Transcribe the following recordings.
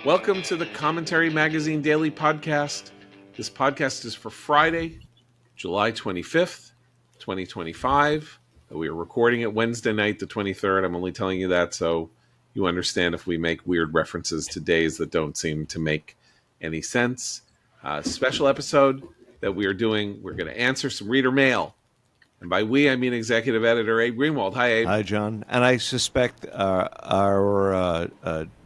Welcome to the Commentary Magazine Daily Podcast. This podcast is for Friday, July 25th, 2025. We are recording it Wednesday night, the 23rd. I'm only telling you that so you understand if we make weird references to days that don't seem to make any sense. Special episode that we are doing. We're going to answer some reader mail. And by we, I mean Executive Editor Abe Greenwald. Hi, Abe. Hi, John. And I suspect our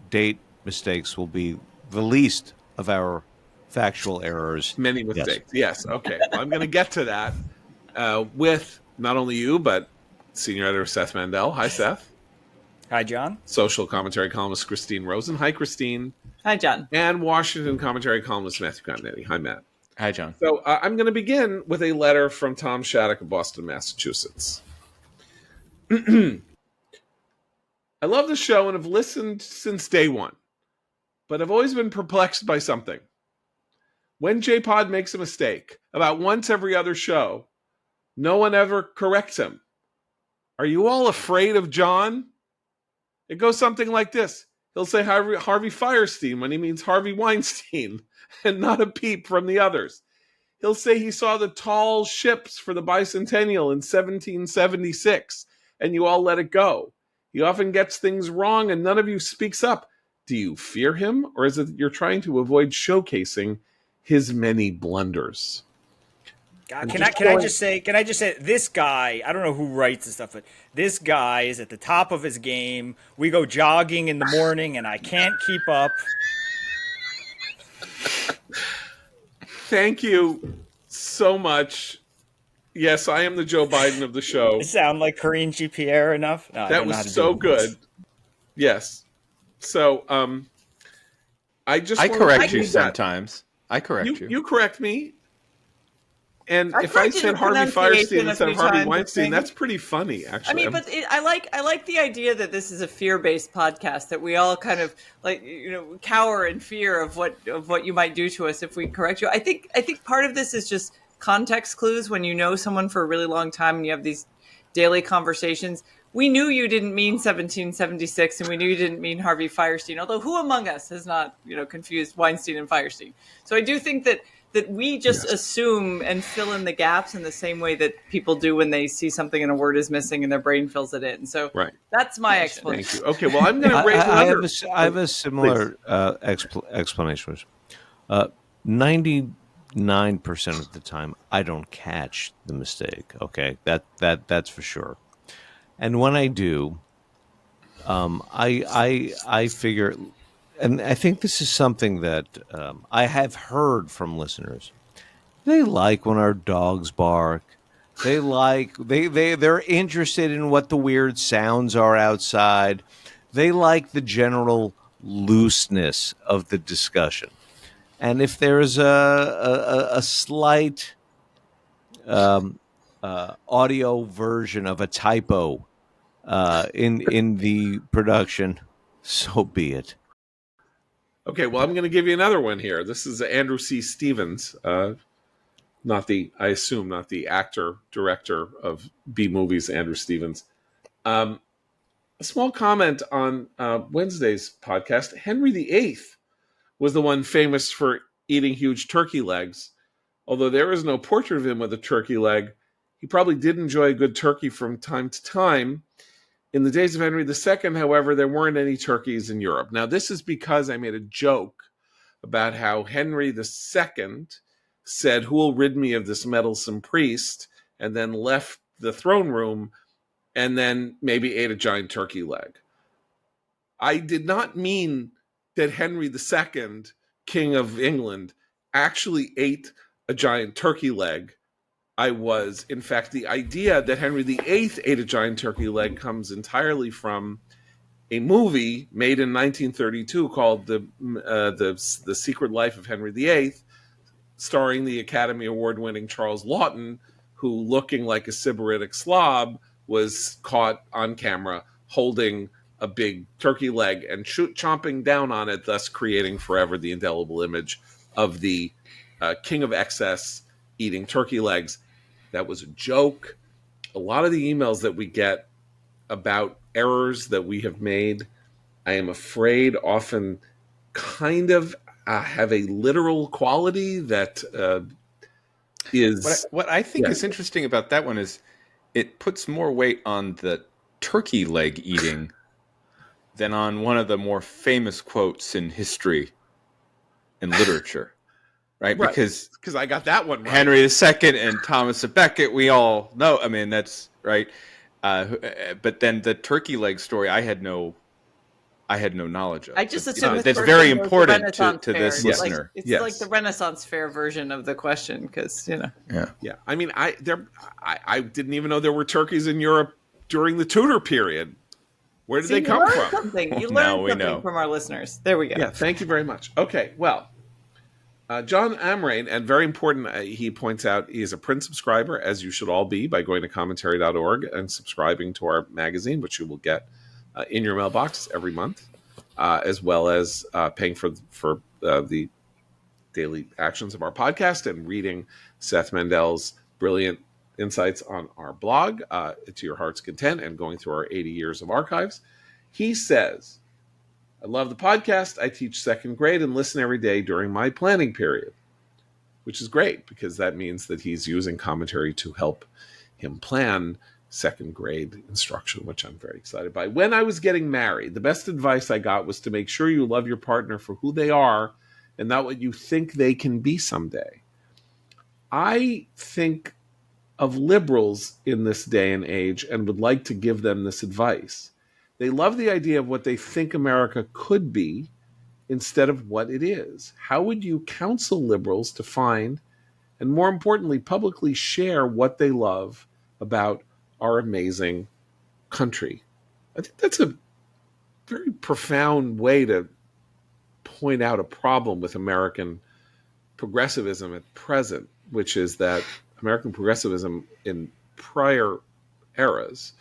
date mistakes will be the least of our factual errors. Many mistakes. Yes. Okay. Well, I'm going to get to that with not only you, but senior editor Seth Mandel. Hi, Seth. Hi, John. Social commentary columnist Christine Rosen. Hi, Christine. Hi, John. And Washington commentary columnist Matthew Continetti. Hi, Matt. Hi, John. So I'm going to begin with a letter from Tom Shattuck of Boston, Massachusetts. I love the show and have listened since day one, but I've always been perplexed by something. When J-Pod makes a mistake, about once every other show, no one ever corrects him. Are you all afraid of John? It goes something like this. He'll say Harvey Fierstein when he means Harvey Weinstein, and not a peep from the others. He'll say he saw the tall ships for the bicentennial in 1776, and you all let it go. He often gets things wrong, and none of you speaks up. Do you fear him, or is it you're trying to avoid showcasing his many blunders? God, can I just say this guy, I don't know who writes this stuff, but this guy is at the top of his game. We go jogging in the morning and I can't keep up. Thank you so much. Yes, I am the Joe Biden of the show. Does it sound like Corinne G. Pierre enough? No, that was so good. Yes. So I correct you sometimes. I correct you. You correct me. And if I said Harvey Fierstein instead of Harvey Weinstein, that's pretty funny, actually. I mean, but I like the idea that this is a fear-based podcast, that we all kind of cower in fear of what you might do to us if we correct you. I think part of this is just context clues. When you know someone for a really long time and you have these daily conversations, we knew you didn't mean 1776, and we knew you didn't mean Harvey Fierstein. Although who among us has not confused Weinstein and Fierstein? So I do think that we just assume and fill in the gaps in the same way that people do when they see something and a word is missing and their brain fills it in. So that's my explanation. Thank you. Okay, well, I'm going to raise another... I have a similar explanation. 99% of the time, I don't catch the mistake. Okay, that's for sure. And when I do, I figure... And I think this is something that I have heard from listeners. They like when our dogs bark. They're interested in what the weird sounds are outside. They like the general looseness of the discussion. And if there's a slight audio version of a typo in the production, so be it. Okay, well, I'm going to give you another one here. This is Andrew C. Stevens, not the actor, director of B movies, Andrew Stevens. A small comment on Wednesday's podcast. Henry VIII was the one famous for eating huge turkey legs. Although there is no portrait of him with a turkey leg, he probably did enjoy a good turkey from time to time. In the days of Henry II, however, there weren't any turkeys in Europe. Now, this is because I made a joke about how Henry II said, "Who will rid me of this meddlesome priest?" and then left the throne room and then maybe ate a giant turkey leg. I did not mean that Henry II, King of England, actually ate a giant turkey leg. In fact, the idea that Henry VIII ate a giant turkey leg comes entirely from a movie made in 1932 called The Secret Life of Henry VIII, starring the Academy Award-winning Charles Laughton, who, looking like a Sybaritic slob, was caught on camera holding a big turkey leg and chomping down on it, thus creating forever the indelible image of the king of excess eating turkey legs. That was a joke. A lot of the emails that we get about errors that we have made, I am afraid often kind of have a literal quality that is. What I think Yeah. is interesting about that one is it puts more weight on the turkey leg eating than on one of the more famous quotes in history and literature, right? Right. Because I got that one right. Henry II and Thomas of Becket, we all know. I mean, that's right. But then the turkey leg story, I had no knowledge of. I just So, assume that's very important to this Yes. listener. It's Yes. like the Renaissance fair version of the question, because Yeah. I mean, I didn't even know there were turkeys in Europe during the Tudor period. Where did they come from? Something. You Now learned we something know. from our listeners. There we go. Yeah. Thank you very much. Okay. Well, John Amrain, and very important, he points out he is a print subscriber, as you should all be, by going to commentary.org and subscribing to our magazine, which you will get in your mailbox every month, as well as paying for the daily actions of our podcast and reading Seth Mandel's brilliant insights on our blog to your heart's content and going through our 80 years of archives. He says, I love the podcast. I teach second grade and listen every day during my planning period, which is great because that means that he's using commentary to help him plan second grade instruction, which I'm very excited by. When I was getting married, the best advice I got was to make sure you love your partner for who they are and not what you think they can be someday. I think of liberals in this day and age and would like to give them this advice. They love the idea of what they think America could be instead of what it is. How would you counsel liberals to find, and more importantly, publicly share what they love about our amazing country? I think that's a very profound way to point out a problem with American progressivism at present, which is that American progressivism in prior eras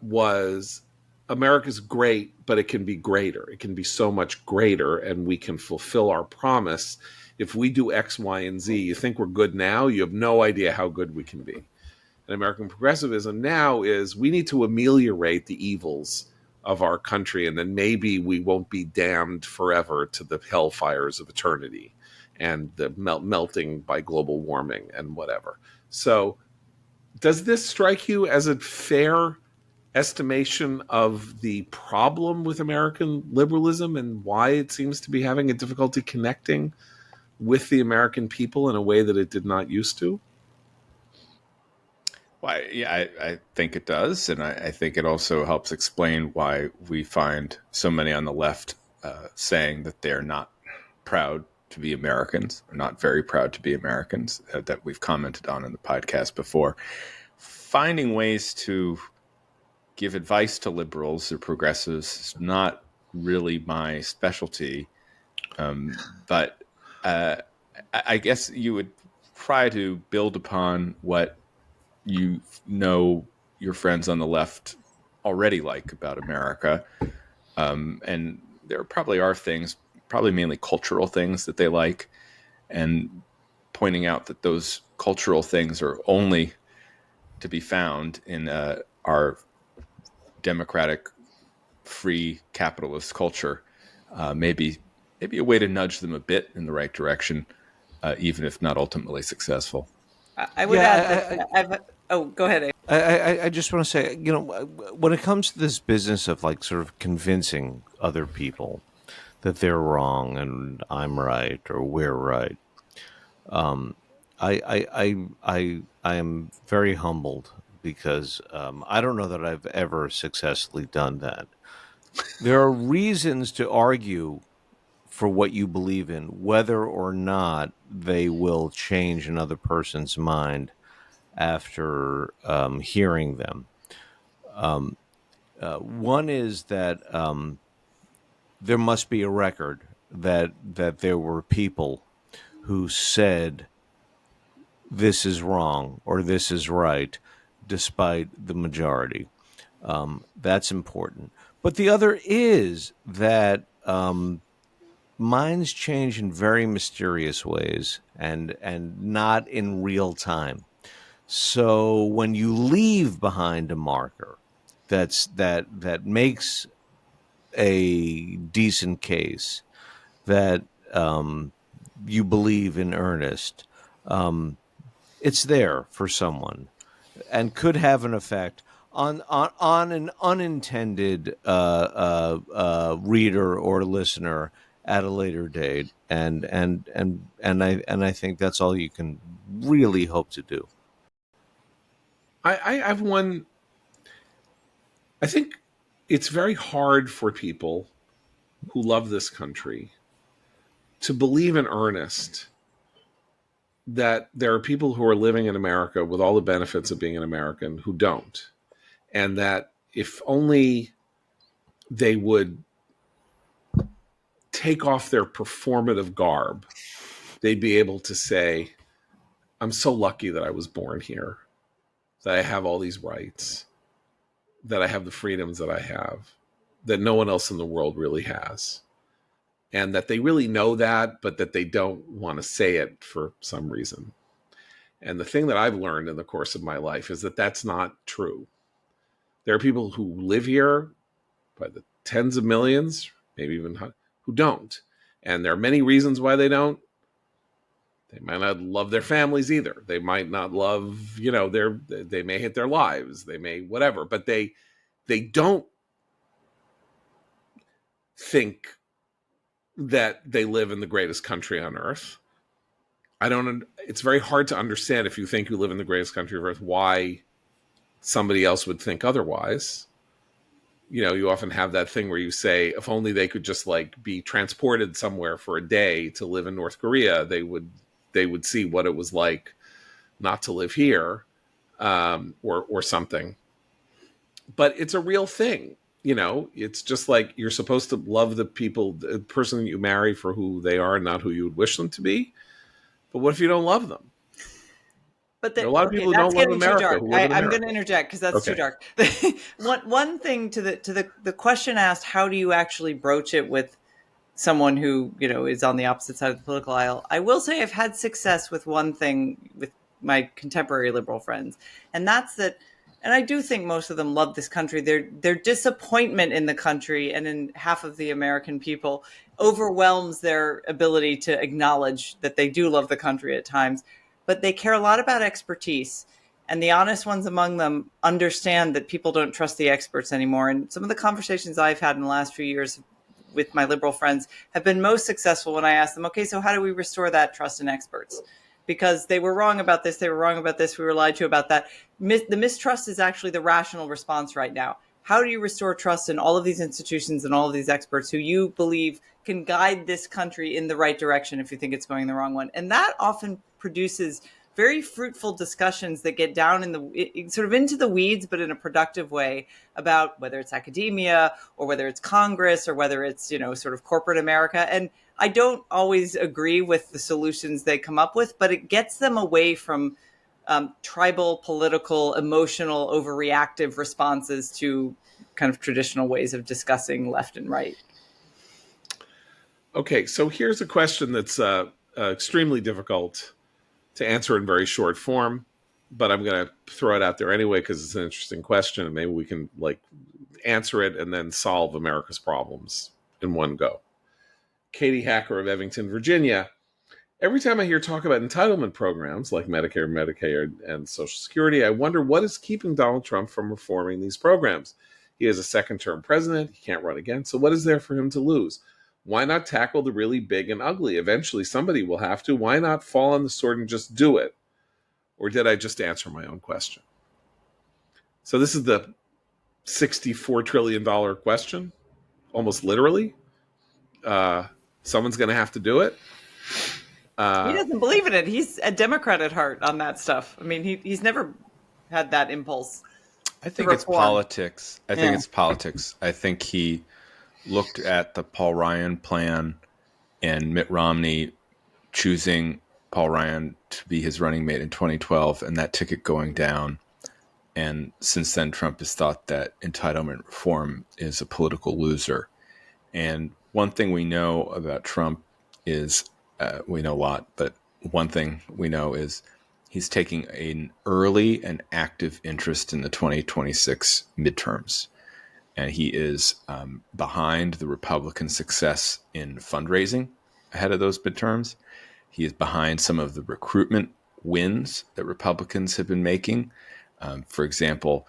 was America's great, but it can be greater. It can be so much greater, and we can fulfill our promise if we do X, Y, and Z. You think we're good now? You have no idea how good we can be. And American progressivism now is we need to ameliorate the evils of our country, and then maybe we won't be damned forever to the hellfires of eternity and the melting by global warming and whatever. So does this strike you as a fair estimation of the problem with American liberalism and why it seems to be having a difficulty connecting with the American people in a way that it did not used to? Well, yeah, I think it does. And I think it also helps explain why we find so many on the left saying that they're not proud to be Americans, or not very proud to be Americans, that we've commented on in the podcast before. Finding ways to give advice to liberals or progressives is not really my specialty. But I guess you would try to build upon what you know your friends on the left already like about America. And there probably are things, probably mainly cultural things that they like, and pointing out that those cultural things are only to be found in our democratic, free, capitalist culture, maybe a way to nudge them a bit in the right direction, even if not ultimately successful. I would add that go ahead. I just want to say, when it comes to this business of like sort of convincing other people that they're wrong and I'm right or we're right, I am very humbled because I don't know that I've ever successfully done that. There are reasons to argue for what you believe in, whether or not they will change another person's mind after hearing them. One is that there must be a record that there were people who said this is wrong or this is right, despite the majority. That's important. But the other is that minds change in very mysterious ways and not in real time. So when you leave behind a marker that makes a decent case that you believe in earnest, it's there for someone and could have an effect on an unintended reader or listener at a later date, and I think that's all you can really hope to do. I have one. I think it's very hard for people who love this country to believe in earnest that there are people who are living in America with all the benefits of being an American who don't. And that if only they would take off their performative garb, they'd be able to say, I'm so lucky that I was born here, that I have all these rights, that I have the freedoms that I have, that no one else in the world really has. And that they really know that, but that they don't want to say it for some reason. And the thing that I've learned in the course of my life is that that's not true. There are people who live here by the tens of millions, maybe even who don't. And there are many reasons why they don't. They might not love their families either. They might not love, they may hate their lives. They may whatever, but they don't think that they live in the greatest country on earth. It's very hard to understand if you think you live in the greatest country on earth, why somebody else would think otherwise. You often have that thing where you say, if only they could just be transported somewhere for a day to live in North Korea, they would see what it was like not to live here, or something. But it's a real thing. It's just like you're supposed to love the person that you marry for who they are and not who you would wish them to be. But what if you don't love them? But there are a lot of people who don't love America. I'm going to interject because that's too dark. One thing to the question asked, how do you actually broach it with someone who is on the opposite side of the political aisle? I will say I've had success with one thing with my contemporary liberal friends, and that's that. And I do think most of them love this country. Their disappointment in the country and in half of the American people overwhelms their ability to acknowledge that they do love the country at times. But they care a lot about expertise. And the honest ones among them understand that people don't trust the experts anymore. And some of the conversations I've had in the last few years with my liberal friends have been most successful when I ask them, okay, so how do we restore that trust in experts? Because they were wrong about this, they were wrong about this, we were lied to about that. The mistrust is actually the rational response right now. How do you restore trust in all of these institutions and all of these experts who you believe can guide this country in the right direction if you think it's going the wrong one? And that often produces very fruitful discussions that get down in sort of into the weeds, but in a productive way, about whether it's academia or whether it's Congress or whether it's, sort of corporate America. And I don't always agree with the solutions they come up with, but it gets them away from tribal, political, emotional, overreactive responses to kind of traditional ways of discussing left and right. Okay, so here's a question that's extremely difficult to answer in very short form, but I'm going to throw it out there anyway because it's an interesting question, and maybe we can answer it and then solve America's problems in one go. Katie Hacker of Evington, Virginia. Every time I hear talk about entitlement programs like Medicare, Medicaid, and Social Security, I wonder what is keeping Donald Trump from reforming these programs. He is a second-term president. He can't run again. So what is there for him to lose? Why not tackle the really big and ugly? Eventually, somebody will have to. Why not fall on the sword and just do it? Or did I just answer my own question? So this is the $64 trillion question, almost literally. Someone's going to have to do it. He doesn't believe in it. He's a Democrat at heart on that stuff. I mean, he's never had that impulse. I think it's politics. I think it's politics. I think he looked at the Paul Ryan plan and Mitt Romney choosing Paul Ryan to be his running mate in 2012 and that ticket going down. And since then, Trump has thought that entitlement reform is a political loser. And one thing we know about Trump is, we know a lot, but one thing we know is he's taking an early and active interest in the 2026 midterms. and he is behind the Republican success in fundraising ahead of those midterms. He is behind some of the recruitment wins that Republicans have been making. For example,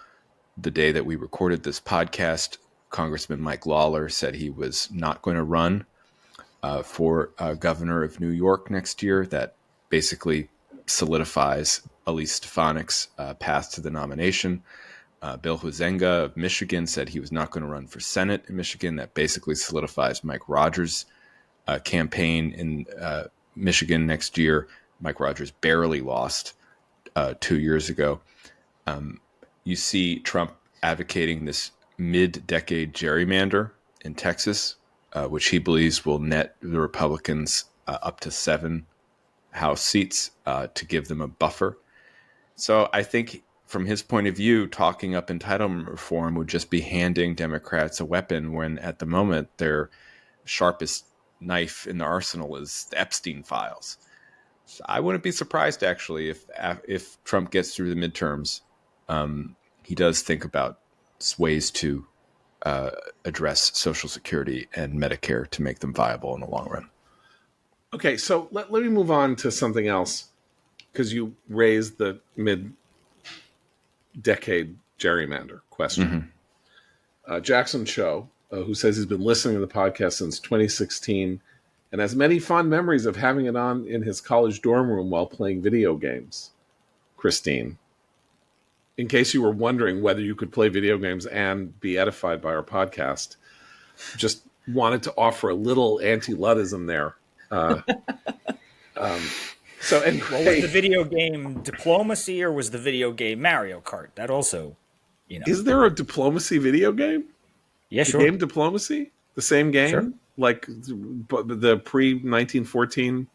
the day that we recorded this podcast, Congressman Mike Lawler said he was not going to run for governor of New York next year. That basically solidifies Elise Stefanik's path to the nomination. Bill Huizenga of Michigan said he was not going to run for Senate in Michigan. That basically solidifies Mike Rogers' campaign in Michigan next year. Mike Rogers barely lost 2 years ago. You see Trump advocating this mid-decade gerrymander in Texas, which he believes will net the Republicans up to 7 House seats to give them a buffer. So I think from his point of view, talking up entitlement reform would just be handing Democrats a weapon when at the moment their sharpest knife in the arsenal is the Epstein files. So I wouldn't be surprised, actually, if Trump gets through the midterms, he does think about ways to address Social Security and Medicare to make them viable in the long run. Okay, so let me move on to something else, because you raised the mid-decade gerrymander question. Jackson Cho, who says he's been listening to the podcast since 2016 and has many fond memories of having it on in his college dorm room while playing video games. Christine, in case you were wondering whether you could play video games and be edified by our podcast, just wanted to offer a little anti-Luddism there. So anyway, Well, was the video game Diplomacy or was the video game Mario Kart? That also, Is there a diplomacy video game? Yeah, The game Diplomacy? The same game? Sure. Like the pre-1914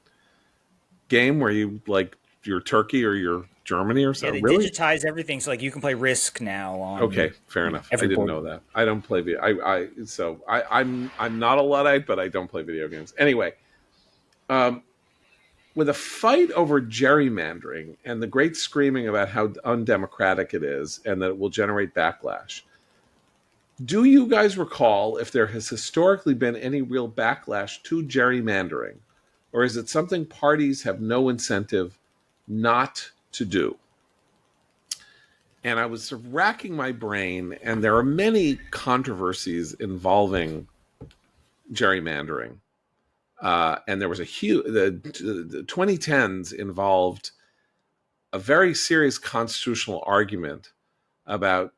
game where you, like, you're Turkey or you're Germany or Yeah, something? they Really? digitize everything, so like you can play Risk now on. Okay, fair enough. I every didn't board. know that. I don't play video. I'm not a Luddite, but I don't play video games. Anyway, with a fight over gerrymandering and the great screaming about how undemocratic it is and that it will generate backlash, do you guys recall if there has historically been any real backlash to gerrymandering, or is it something parties have no incentive not to do? And I was sort of racking my brain, and there are many controversies involving gerrymandering. And there was the 2010s involved a very serious constitutional argument about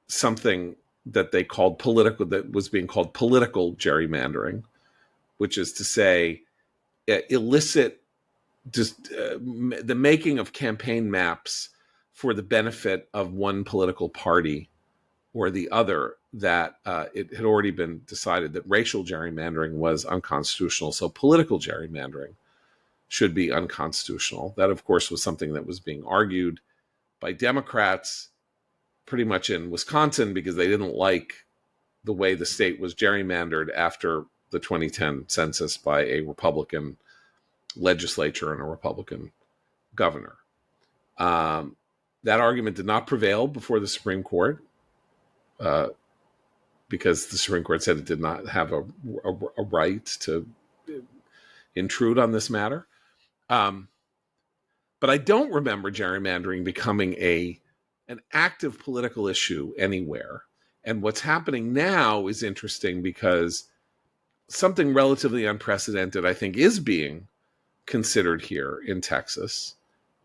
something that they called that was being called political gerrymandering, which is to say, illicit, the making of campaign maps for the benefit of one political party or the other, that it had already been decided that racial gerrymandering was unconstitutional, so political gerrymandering should be unconstitutional. That, of course, was something that was being argued by Democrats pretty much in Wisconsin because they didn't like the way the state was gerrymandered after the 2010 census by a Republican legislature and a Republican governor. That argument did not prevail before the Supreme Court because the Supreme Court said it did not have a right to intrude on this matter. But I don't remember gerrymandering becoming an active political issue anywhere. And what's happening now is interesting because something relatively unprecedented, I think, is being considered here in Texas,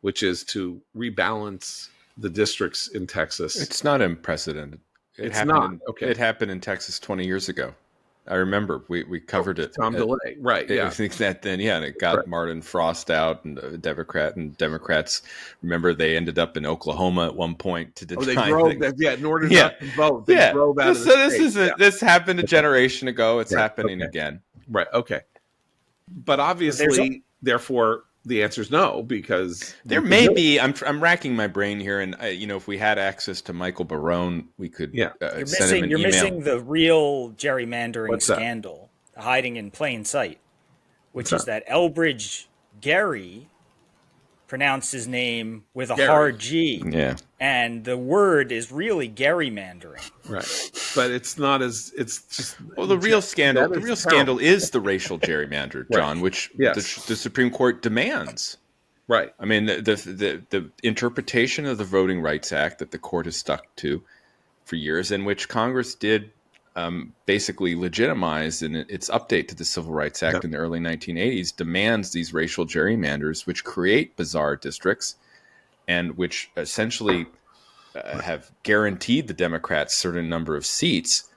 which is to rebalance the districts in Texas. It's not unprecedented. It happened in Texas 20 years ago. I remember we covered it. Tom DeLay, right? Yeah, I think that then, and it got Martin Frost out, and the Democrats. Remember, they ended up in Oklahoma at one point to deny. They drove in order not to vote. They drove out of the state. This happened a generation ago. It's happening again. Right. Okay. But obviously, therefore, the answer is no, because there may be. I'm racking my brain here, and if we had access to Michael Barone, we could send him an email. You're missing the real gerrymandering scandal hiding in plain sight, which is that Elbridge Gerry pronounce his name with a Gary. hard G. Yeah. And the word is really gerrymandering. Right. But it's not as, it's just. Well, the real scandal terrible. is the racial gerrymander, John, Right. which Yes. the Supreme Court demands. Right. I mean, the interpretation of the Voting Rights Act that the court has stuck to for years, and which Congress did basically legitimize in its update to the Civil Rights Act in the early 1980s, demands these racial gerrymanders, which create bizarre districts and which essentially have guaranteed the Democrats a certain number of seats.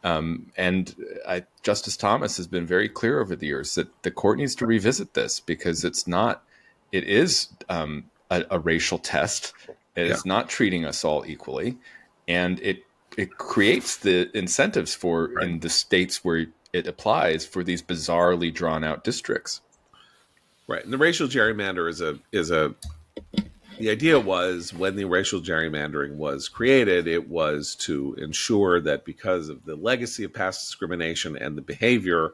Justice Thomas has been very clear over the years that the court needs to revisit this because it is a racial test. It is not treating us all equally. And it creates the incentives for, in the states where it applies, for these bizarrely drawn out districts. Right. And the racial gerrymander the idea was, when the racial gerrymandering was created, it was to ensure that because of the legacy of past discrimination and the behavior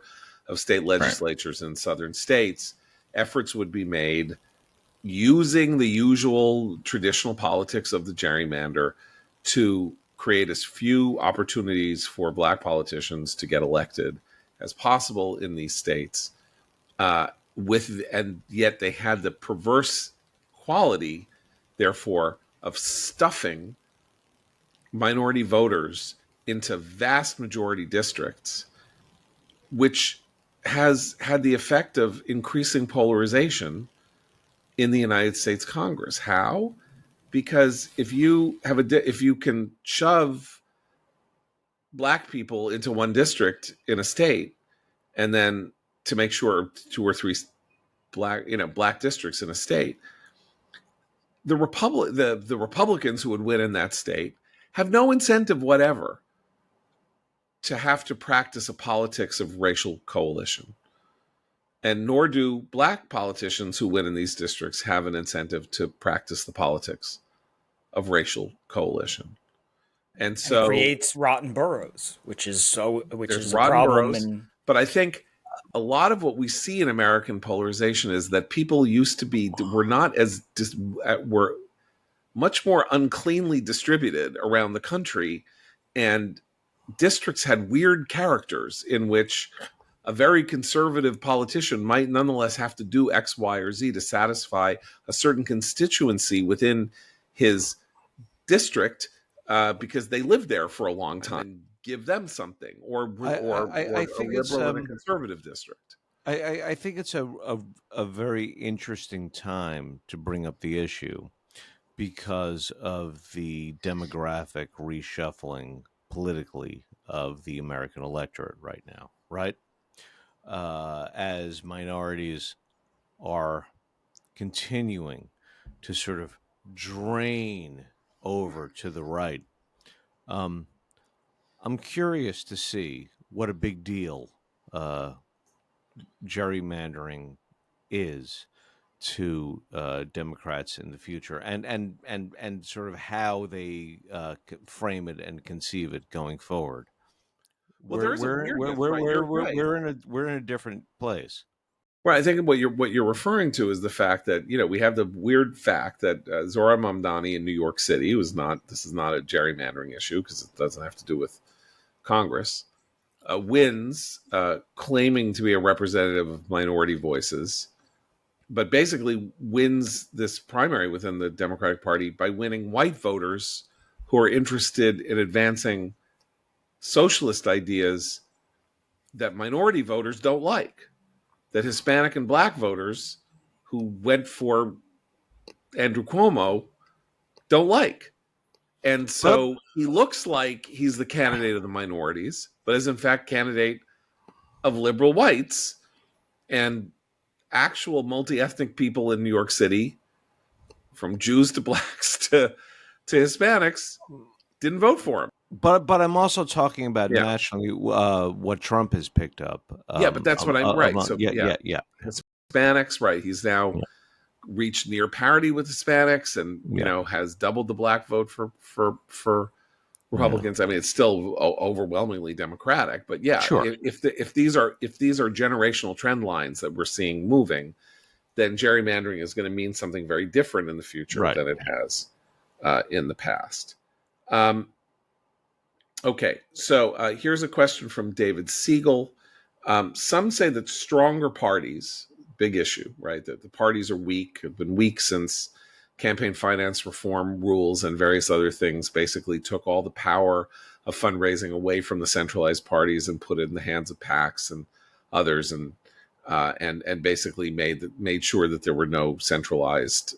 of state legislatures in southern states, efforts would be made using the usual traditional politics of the gerrymander to create as few opportunities for black politicians to get elected as possible in these states. And yet they had the perverse quality, therefore, of stuffing minority voters into vast majority districts, which has had the effect of increasing polarization in the United States Congress. How? Because if you can shove black people into one district in a state, and then to make sure 2 or 3 black districts in a state, the Republicans who would win in that state have no incentive whatever to have to practice a politics of racial coalition. And nor do black politicians who win in these districts have an incentive to practice the politics of racial coalition. And so creates rotten boroughs, which is a boroughs, problem. but I think a lot of what we see in American polarization is that people were much more uncleanly distributed around the country, and districts had weird characters in which a very conservative politician might nonetheless have to do X, Y, or Z to satisfy a certain constituency within his district because they lived there for a long time. And give them something, or I think a it's liberal in a conservative district. I think it's a very interesting time to bring up the issue because of the demographic reshuffling politically of the American electorate right now, right? As minorities are continuing to sort of drain over to the right. I'm curious to see what a big deal gerrymandering is to Democrats in the future, and sort of how they frame it and conceive it going forward. Well, there is a weirdness, right? We're in a different place. Well, I think what you're referring to is the fact that we have the weird fact that Zohran Mamdani in New York City this is not a gerrymandering issue because it doesn't have to do with Congress, wins claiming to be a representative of minority voices, but basically wins this primary within the Democratic Party by winning white voters who are interested in advancing socialist ideas that minority voters don't like, that Hispanic and black voters who went for Andrew Cuomo don't like. And so he looks like he's the candidate of the minorities, but is in fact candidate of liberal whites, and actual multi-ethnic people in New York City, from Jews to blacks to Hispanics, didn't vote for him. But I'm also talking about nationally what Trump has picked up. But that's what I'm right. So Hispanics, right? He's now reached near parity with Hispanics, and has doubled the black vote for Republicans. I mean, it's still overwhelmingly Democratic, but if these are generational trend lines that we're seeing moving, then gerrymandering is going to mean something very different in the future Right. than it has in the past. Okay, so here's a question from David Siegel. Some say that stronger parties, big issue, right? That the parties are weak, have been weak since campaign finance reform rules and various other things basically took all the power of fundraising away from the centralized parties and put it in the hands of PACs and others, and basically made sure that there was no centralized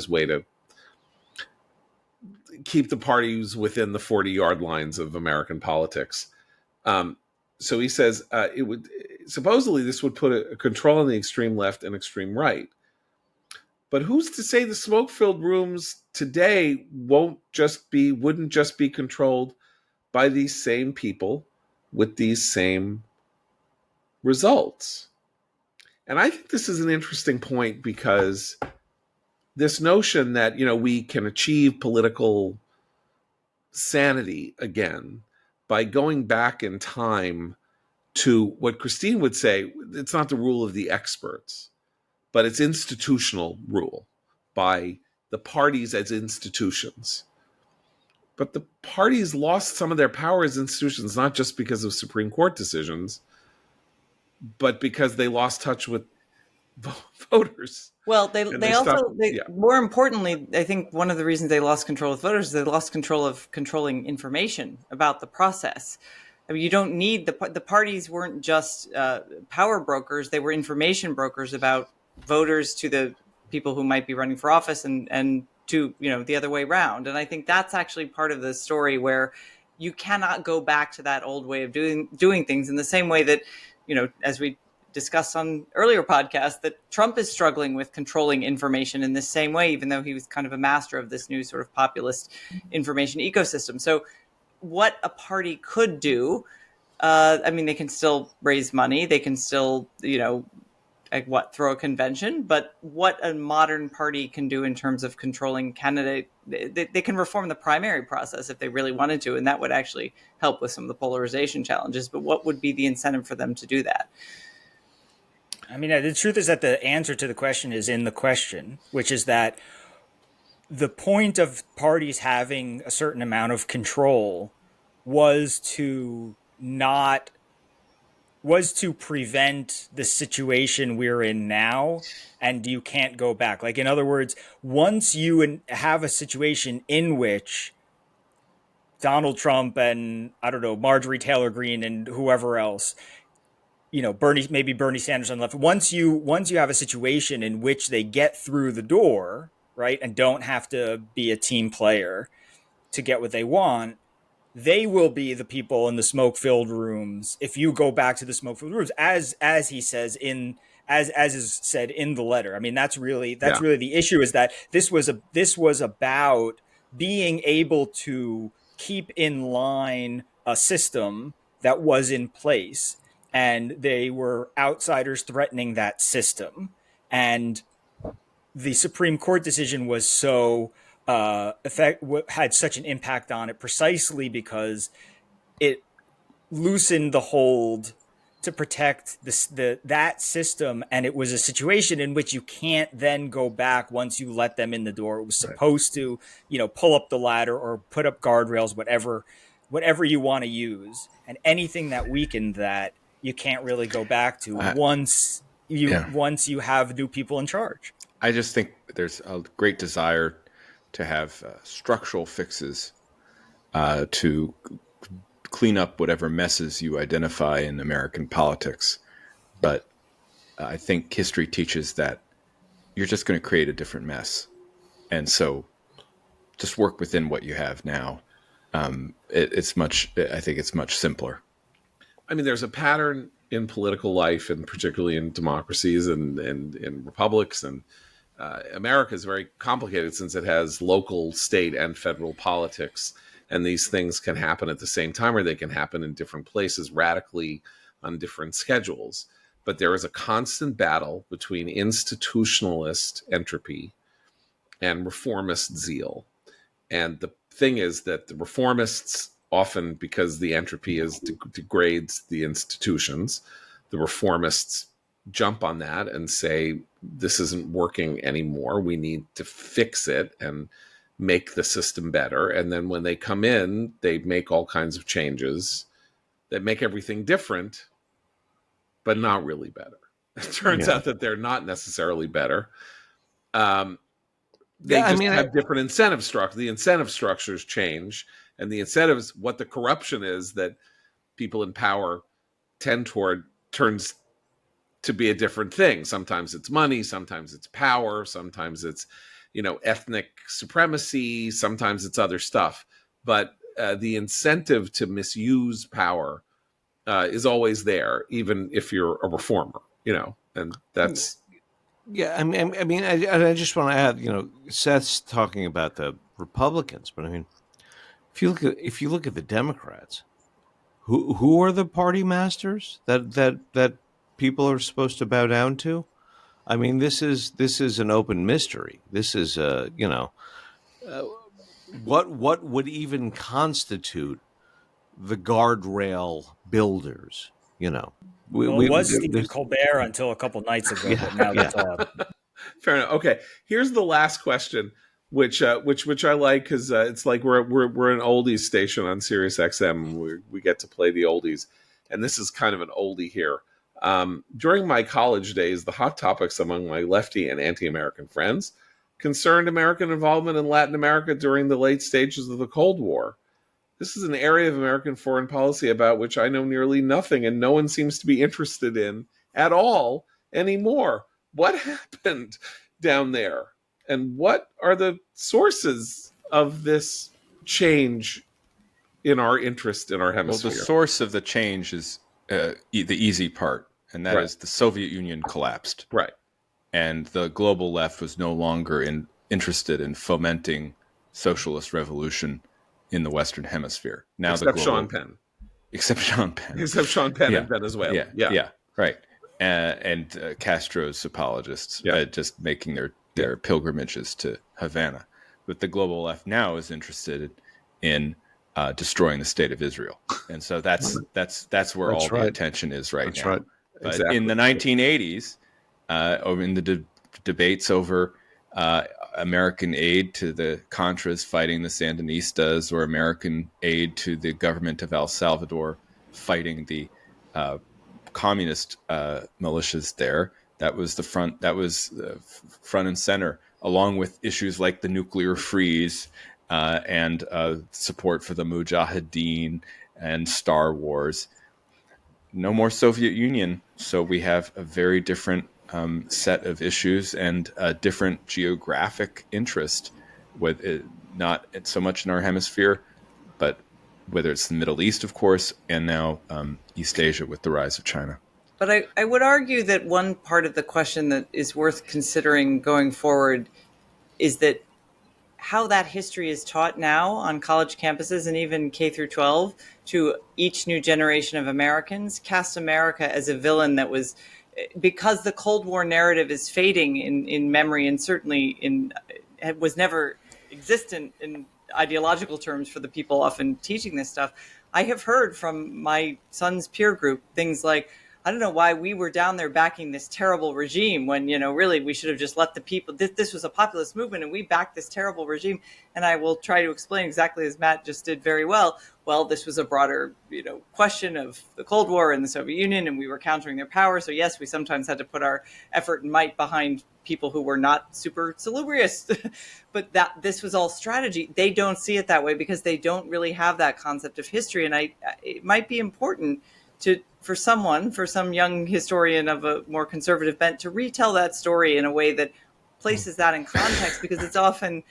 way to keep the parties within the 40-yard lines of American politics. So he says it would supposedly this would put a control on the extreme left and extreme right. But who's to say the smoke-filled rooms today wouldn't just be controlled by these same people with these same results? And I think this is an interesting point, because this notion that, we can achieve political sanity again by going back in time to what Christine would say, it's not the rule of the experts, but it's institutional rule by the parties as institutions. But the parties lost some of their power as institutions, not just because of Supreme Court decisions, but because they lost touch with voters. Well, they yeah. more importantly, I think one of the reasons they lost control with voters is they lost control of controlling information about the process. I mean, you don't need the parties weren't just power brokers; they were information brokers about voters to the people who might be running for office, and to the other way around. And I think that's actually part of the story where you cannot go back to that old way of doing things in the same way that as we discussed on earlier podcasts, that Trump is struggling with controlling information in the same way, even though he was kind of a master of this new sort of populist information ecosystem. So what a party could do, they can still raise money. They can still, throw a convention. But what a modern party can do in terms of controlling candidate, they can reform the primary process if they really wanted to. And that would actually help with some of the polarization challenges. But what would be the incentive for them to do that? I mean, the truth is that the answer to the question is in the question, which is that the point of parties having a certain amount of control was to prevent the situation we're in now, and you can't go back. Like, in other words, once you have a situation in which Donald Trump and, I don't know, Marjorie Taylor Greene and whoever else, Bernie Sanders on the left. Once you have a situation in which they get through the door, right, and don't have to be a team player to get what they want, they will be the people in the smoke-filled rooms. If you go back to the smoke-filled rooms, as he says as is said in the letter. I mean, that's really the issue, is that this was about being able to keep in line a system that was in place. And they were outsiders threatening that system. And the Supreme Court decision was had such an impact on it precisely because it loosened the hold to protect that system. And it was a situation in which you can't then go back once you let them in the door. It was supposed to, pull up the ladder or put up guardrails, whatever you want to use. And anything that weakened that, you can't really go back to once you have new people in charge. I just think there's a great desire to have structural fixes to clean up whatever messes you identify in American politics. But I think history teaches that you're just going to create a different mess. And so just work within what you have now. I think it's much simpler. I mean, there's a pattern in political life, and particularly in democracies and in republics. And America is very complicated since it has local, state, and federal politics. And these things can happen at the same time, or they can happen in different places radically on different schedules. But there is a constant battle between institutionalist entropy and reformist zeal. And the thing is that the reformists, often because the entropy degrades the institutions, the reformists jump on that and say, this isn't working anymore. We need to fix it and make the system better. And then when they come in, they make all kinds of changes that make everything different, but not really better. It turns out that they're not necessarily better. They have different incentive structure. The incentive structures change, and the incentives, what the corruption is that people in power tend toward, turns to be a different thing. Sometimes it's money, sometimes it's power, sometimes it's, ethnic supremacy, sometimes it's other stuff. But the incentive to misuse power is always there, even if you're a reformer, and that's. Yeah, I just want to add, Seth's talking about the Republicans, but I mean, if you look at the Democrats, who are the party masters that people are supposed to bow down to? I mean, this is an open mystery. This is what would even constitute the guardrail builders? It was Stephen Colbert until a couple nights ago, but now that's all. Fair enough. Okay, here's the last question, which I like, because it's like we're an oldies station on Sirius XM. We get to play the oldies, and this is kind of an oldie here. During my college days, the hot topics among my lefty and anti-American friends concerned American involvement in Latin America during the late stages of the Cold War. This is an area of American foreign policy about which I know nearly nothing, and no one seems to be interested in at all anymore. What happened down there? And what are the sources of this change in our interest in our hemisphere? Well, the source of the change is the easy part, and that is the Soviet Union collapsed. Right. And the global left was no longer interested in fomenting socialist revolution in the Western Hemisphere. Now, except Sean Penn. Except Sean Penn. Except Sean Penn in Venezuela. Yeah, right. And Castro's apologists just making their pilgrimages to Havana. But the global left now is interested in destroying the state of Israel. And so that's where the attention is now. Right. But Exactly. in the 1980s, over in the debates over American aid to the Contras fighting the Sandinistas, or American aid to the government of El Salvador fighting the communist militias there, that was front and center, along with issues like the nuclear freeze and support for the Mujahideen and Star Wars. No more Soviet Union, so we have a very different set of issues and a different geographic interest, with it, not so much in our hemisphere, but whether it's the Middle East, of course, and now East Asia with the rise of China. But I would argue that one part of the question that is worth considering going forward is that how that history is taught now on college campuses and even K through 12 to each new generation of Americans casts America as a villain that was, because the Cold War narrative is fading in memory, and certainly was never existent in ideological terms for the people often teaching this stuff. I have heard from my son's peer group things like, I don't know why we were down there backing this terrible regime when, really we should have just let the people, this was a populist movement and we backed this terrible regime. And I will try to explain exactly as Matt just did very well. Well, this was a broader, question of the Cold War and the Soviet Union, and we were countering their power. So yes, we sometimes had to put our effort and might behind people who were not super salubrious, but that this was all strategy. They don't see it that way because they don't really have that concept of history. And it might be important for some young historian of a more conservative bent to retell that story in a way that places that in context, because it's often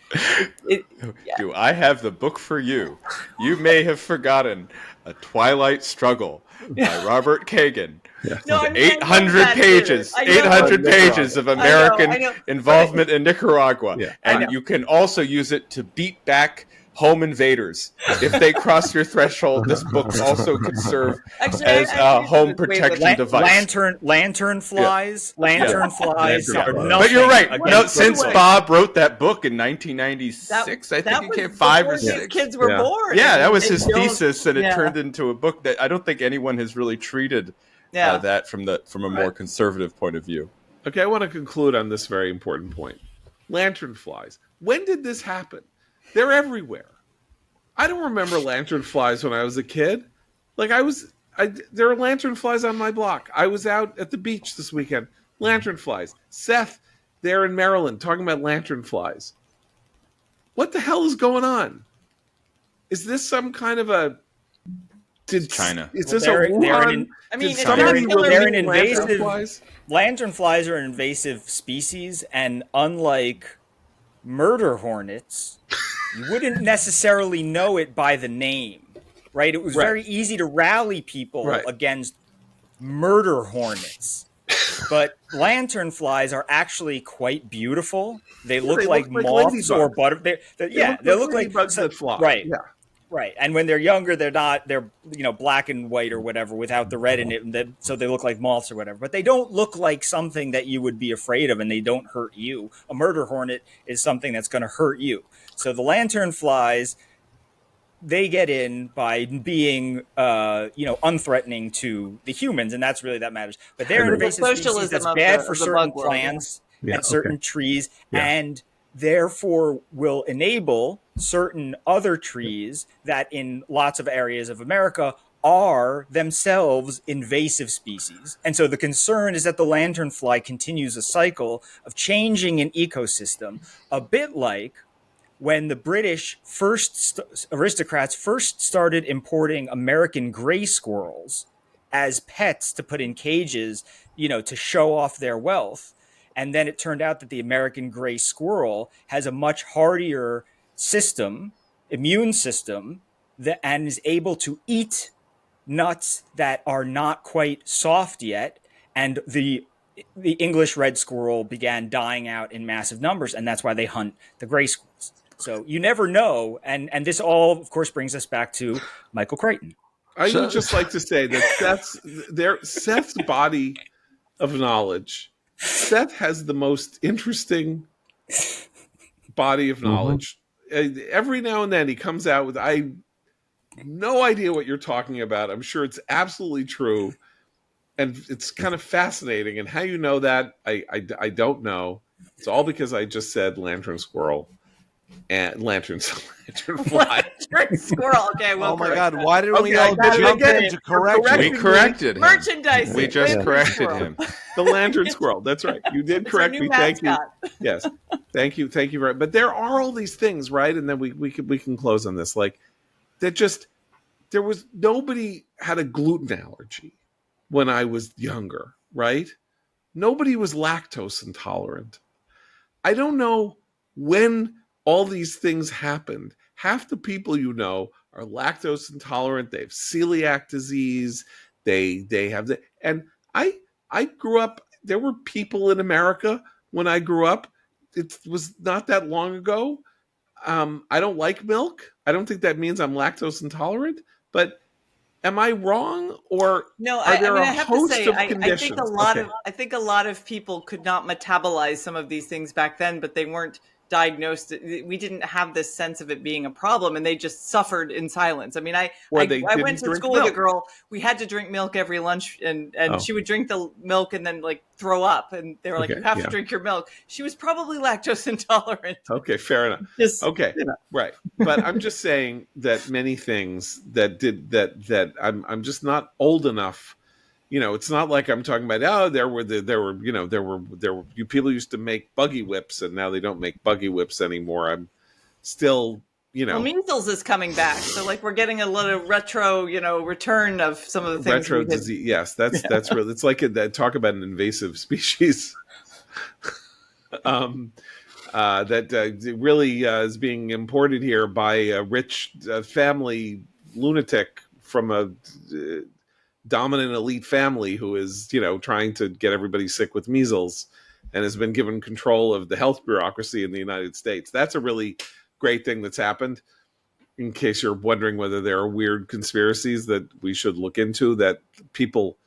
Do I have the book for you? You may have forgotten A Twilight Struggle by Robert Kagan. Yeah. No, 800 pages, 800 pages of American involvement in Nicaragua. Yeah. And you can also use it to beat back home invaders. If they cross your threshold, this book also can serve as a home protection device. Lantern flies are nothing. But you're right. against Since the- Bob wrote that book in 1996, I think he came 5 or 6. Kids were born. Yeah, that was his It don't- thesis, and it yeah. turned into a book that I don't think anyone has really treated Yeah. that from a more conservative point of view. Okay, I want to conclude on this very important point. Lanternflies. When did this happen? They're everywhere. I don't remember lanternflies when I was a kid. Like there are lanternflies on my block. I was out at the beach this weekend. Lanternflies. Seth, there in Maryland, talking about lanternflies. What the hell is going on? Is this some kind of a? China. Is this a Wuhan? I mean, Did it's not somebody killer. they're an release invasive. lanternflies? Lanternflies are an invasive species, and unlike murder hornets, you wouldn't necessarily know it by the name, right? It was Right. very easy to rally people Right. against murder hornets. But lanternflies are actually quite beautiful. They look they like look like moths or ladybugs. butter. They look like ladybugs that fly. Right. Yeah. Right, and when they're younger, they're black and white or whatever without the red in it, so they look like moths or whatever. But they don't look like something that you would be afraid of, and they don't hurt you. A murder hornet is something that's going to hurt you. So the lanternflies, they get in by being, unthreatening to the humans, and that's really that matters. But they're an invasive species Socialism that's of bad the- for of the certain bug world, plants yeah. and certain trees, Yeah. and therefore will enable certain other trees that in lots of areas of America are themselves invasive species. And so the concern is that the lanternfly continues a cycle of changing an ecosystem, a bit like when the British aristocrats first started importing American gray squirrels as pets to put in cages, to show off their wealth. And then it turned out that the American gray squirrel has a much hardier immune system, and is able to eat nuts that are not quite soft yet. And the English red squirrel began dying out in massive numbers, and that's why they hunt the gray squirrels. So you never know, and this all, of course, brings us back to Michael Crichton. I would just like to say that Seth's body of knowledge. Seth has the most interesting body of knowledge. Every now and then he comes out with no idea what you're talking about. I'm sure it's absolutely true, and it's kind of fascinating. And how you know that, I don't know. It's all because I just said lantern squirrel and lanternfly. Lantern squirrel. Okay, well, Oh my God! Why didn't we all I jump again, in to correct correcting you? We corrected him. merchandising. We just Lantern corrected squirrel. him. The lantern squirrel. That's right. You did It's our correct new me. Thank you. mascot. Yes, thank you very. But there are all these things, right? And then we can close on this. Like that, there was nobody had a gluten allergy when I was younger, right? Nobody was lactose intolerant. I don't know when all these things happened. Half the people are lactose intolerant. They have celiac disease. They have and I grew up. There were people in America when I grew up. It was not that long ago. I don't like milk. I don't think that means I'm lactose intolerant. But am I wrong, or No, are there I a have host to say, of I conditions? think a lot of people could not metabolize some of these things back then, but they weren't diagnosed. We didn't have this sense of it being a problem, and they just suffered in silence. I mean, I went to school with a girl. We had to drink milk every lunch, and she would drink the milk and then like throw up, and they were like, "You have to drink your milk." She was probably lactose intolerant. Okay, fair enough. Right. But I'm just saying that many things that I'm just not old enough. It's not like I'm talking about. You people used to make buggy whips, and now they don't make buggy whips anymore. I'm still, Well, measles is coming back, so like we're getting a little retro, return of some of the things. Retro disease. Yes, that's really. It's like talk about an invasive species. That really is being imported here by a rich family lunatic from a dominant elite family who is, trying to get everybody sick with measles and has been given control of the health bureaucracy in the United States. That's a really great thing that's happened. In case you're wondering whether there are weird conspiracies that we should look into, that people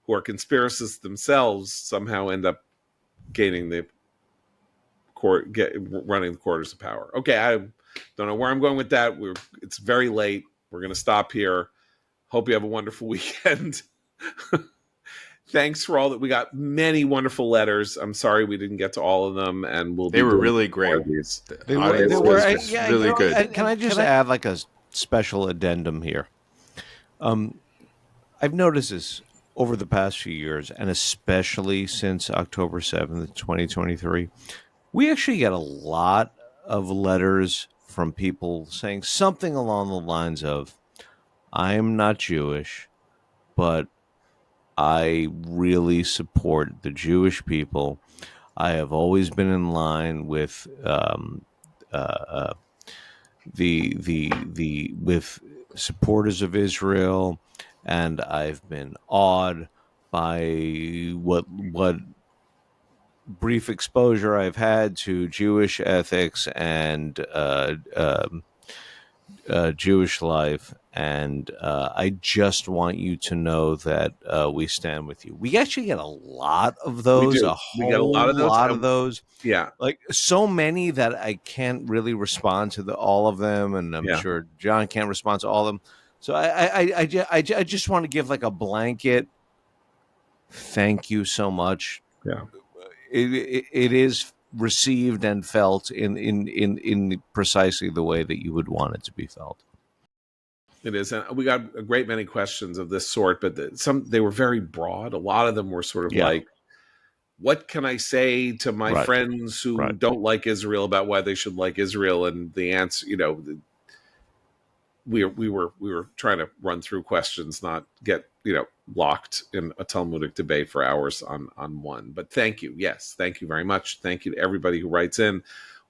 who are conspiracists themselves somehow end up gaining the running the quarters of power. Okay, I don't know where I'm going with that. It's very late. We're going to stop here. Hope you have a wonderful weekend. thanks for all that. We got many wonderful letters. I'm sorry we didn't get to all of them, and They were really great. They The were, audience they were was really good. Can I just add like a special addendum here? I've noticed this over the past few years, and especially since October 7th, 2023. We actually get a lot of letters from people saying something along the lines of, I'm not Jewish, but I really support the Jewish people. I have always been in line with the with supporters of Israel, and I've been awed by what brief exposure I've had to Jewish ethics and Jewish life, and I just want you to know that we stand with you. We actually get a lot of those, We get a lot of those. lot of those. Yeah, Like so many that I can't really respond to all of them, and I'm sure John can't respond to all of them. So I just want to give like a blanket thank you so much. yeah. It is received and felt in precisely the way that you would want it to be felt. It is, and we got a great many questions of this sort, but they were very broad. A lot of them were sort of like, what can I say to my friends who don't like Israel about why they should like Israel? And the answer, we were trying to run through questions, not get locked in a Talmudic debate for hours on one. But thank you, yes, thank you very much. Thank you to everybody who writes in.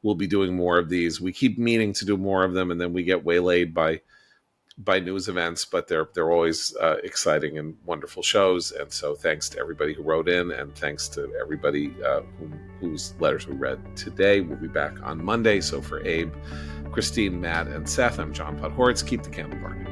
We'll be doing more of these. We keep meaning to do more of them, and then we get waylaid by news events, but they're always exciting and wonderful shows. And so thanks to everybody who wrote in, and thanks to everybody whose letters we read today. We'll be back on Monday. So for Abe, Christine, Matt, and Seth, I'm John Podhoretz. Keep the candle burning.